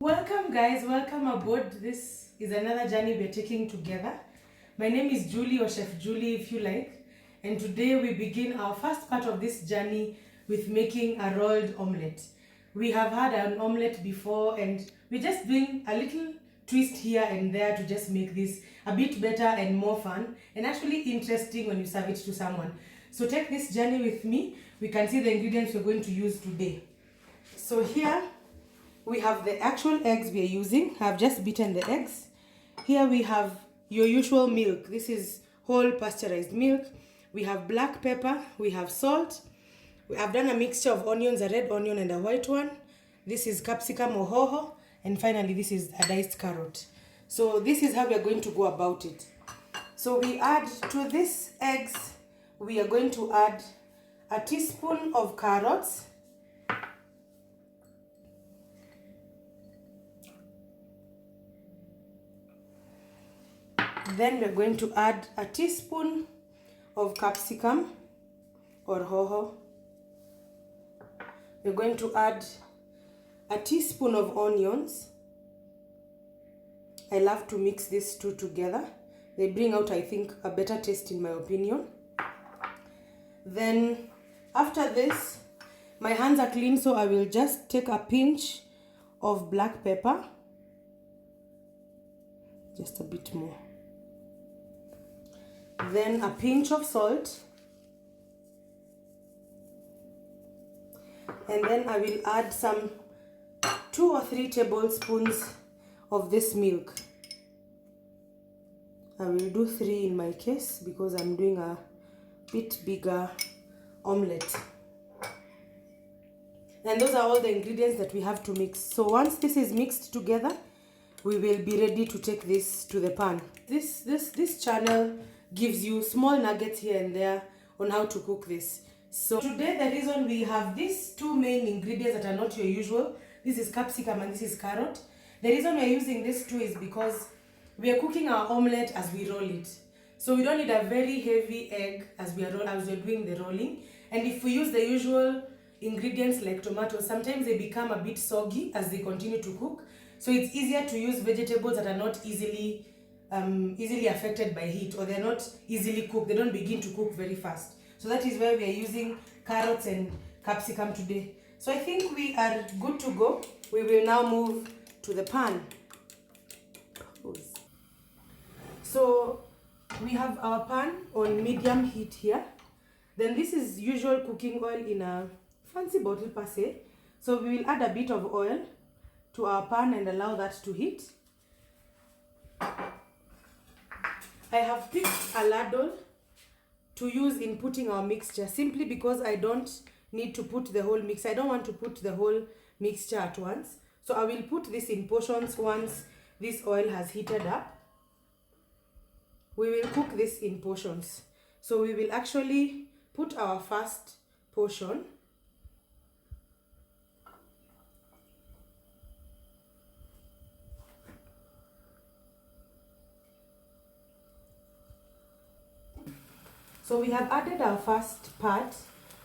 Welcome guys, welcome aboard. This is another journey we're taking together. My name is Julie, or Chef Julie if you like, and today we begin our first part of this journey with making a rolled omelette. We have had an omelette before and we're just doing a little twist here and there to just make this a bit better and more fun and actually interesting when you serve it to someone. So take this journey with me. We can see the ingredients we're going to use today. So here we have the actual eggs we are using. I've just beaten the eggs. Here we have your usual milk. This is whole pasteurized milk. We have black pepper. We have salt. I've done a mixture of onions, a red onion and a white one. This is capsicum or hoho. And finally, this is a diced carrot. So this is how we are going to go about it. So we add to this eggs, we are going to add a teaspoon of carrots. Then we're going to add a teaspoon of capsicum or hoho. We're going to add a teaspoon of onions. I love to mix these two together. They bring out, I think, a better taste in my opinion. Then after this, my hands are clean, so I will just take a pinch of black pepper. Just a bit more. Then a pinch of salt, and then I will add some 2 or 3 tablespoons of this milk. I will do 3 in my case because I'm doing a bit bigger omelette. And those are all the ingredients that we have to mix. So once this is mixed together, we will be ready to take this to the pan. This channel gives you small nuggets here and there on how to cook this. So today the reason we have these 2 main ingredients that are not your usual, this is capsicum and this is carrot. The reason we're using these 2 is because we are cooking our omelette as we roll it. So we don't need a very heavy egg as we're doing the rolling. And if we use the usual ingredients like tomatoes, sometimes they become a bit soggy as they continue to cook. So it's easier to use vegetables that are not easily affected by heat, or they're not easily cooked. They don't begin to cook very fast. So that is why we are using carrots and capsicum today. So I think we are good to go. We will now move to the pan. So we have our pan on medium heat here. Then this is usual cooking oil in a fancy bottle per se. So we will add a bit of oil to our pan and allow that to heat. I have picked a ladle to use in putting our mixture simply because I don't need to put the whole mix. I don't want to put the whole mixture at once. So I will put this in portions once this oil has heated up. We will cook this in portions. So we will actually put our first portion. So we have added our first part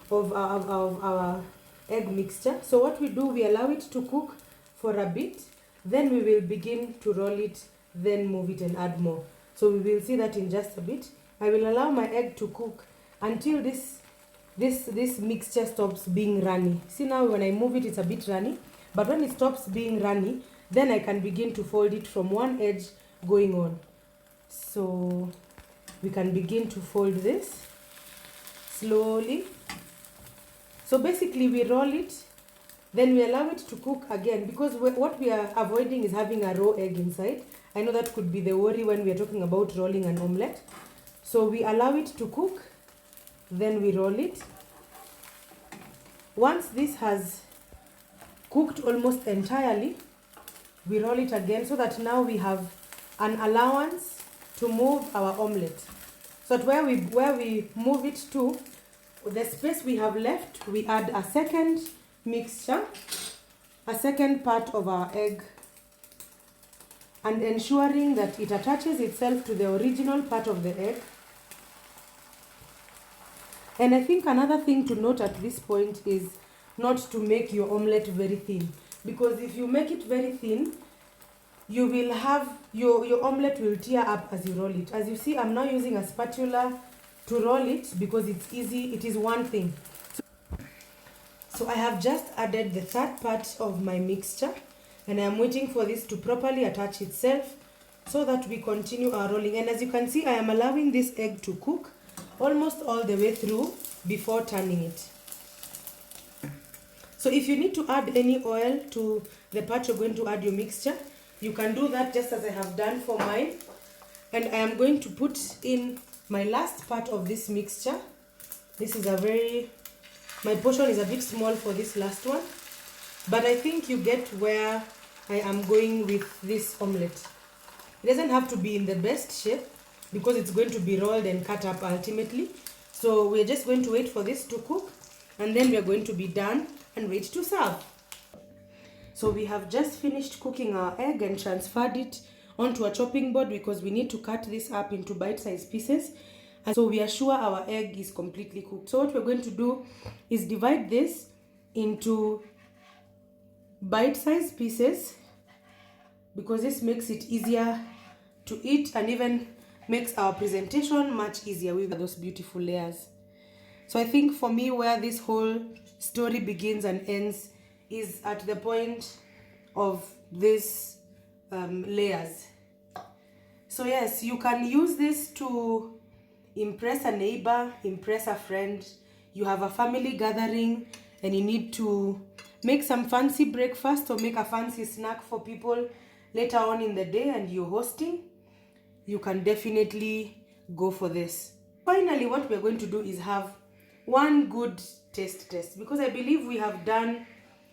of our egg mixture. So what we do, we allow it to cook for a bit. Then we will begin to roll it, then move it and add more. So we will see that in just a bit. I will allow my egg to cook until this mixture stops being runny. See now when I move it, it's a bit runny. But when it stops being runny, then I can begin to fold it from one edge going on. So we can begin to fold this slowly. So basically we roll it, then we allow it to cook again, because what we are avoiding is having a raw egg inside. I know that could be the worry when we are talking about rolling an omelette. So we allow it to cook, then we roll it. Once this has cooked almost entirely, we roll it again so that now we have an allowance to move our omelette. So that where we move it to, the space we have left, we add a second mixture, a second part of our egg, and ensuring that it attaches itself to the original part of the egg. And I think another thing to note at this point is not to make your omelette very thin. because if you make it very thin, you will have your omelette will tear up as you roll it. As you see, I'm now using a spatula to roll it because it's easy. It is one thing. So I have just added the third part of my mixture, and I'm waiting for this to properly attach itself so that we continue our rolling. And as you can see, I am allowing this egg to cook almost all the way through before turning it. So if you need to add any oil to the part you're going to add your mixture, you can do that just as I have done for mine. And I am going to put in my last part of this mixture. This is my portion is a bit small for this last one, but I think you get where I am going with this omelette. It doesn't have to be in the best shape because it's going to be rolled and cut up ultimately. So we're just going to wait for this to cook, and then we're going to be done and ready to serve. So we have just finished cooking our egg and transferred it onto a chopping board because we need to cut this up into bite-sized pieces. And so we are sure our egg is completely cooked. So what we're going to do is divide this into bite-sized pieces because this makes it easier to eat and even makes our presentation much easier with those beautiful layers. So I think for me, where this whole story begins and ends is at the point of these layers. So yes, you can use this to impress a neighbor, impress a friend. You have a family gathering and you need to make some fancy breakfast or make a fancy snack for people later on in the day and you're hosting. You can definitely go for this. Finally, what we're going to do is have one good taste test because I believe we have done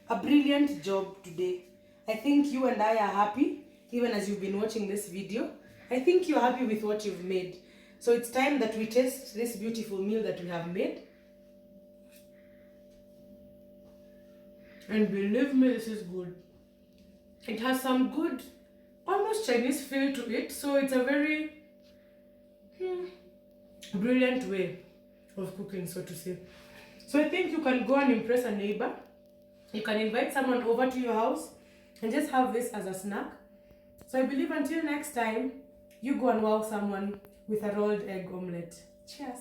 a brilliant job today. I think you and I are happy, even as you've been watching this video. I think you're happy with what you've made. So it's time that we taste this beautiful meal that we have made. And believe me, this is good. It has some good, almost Chinese feel to it. So it's a very brilliant way of cooking, so to say. So I think you can go and impress a neighbor. You can invite someone over to your house and just have this as a snack. So I believe until next time, you go and wow someone with a rolled egg omelette. Cheers.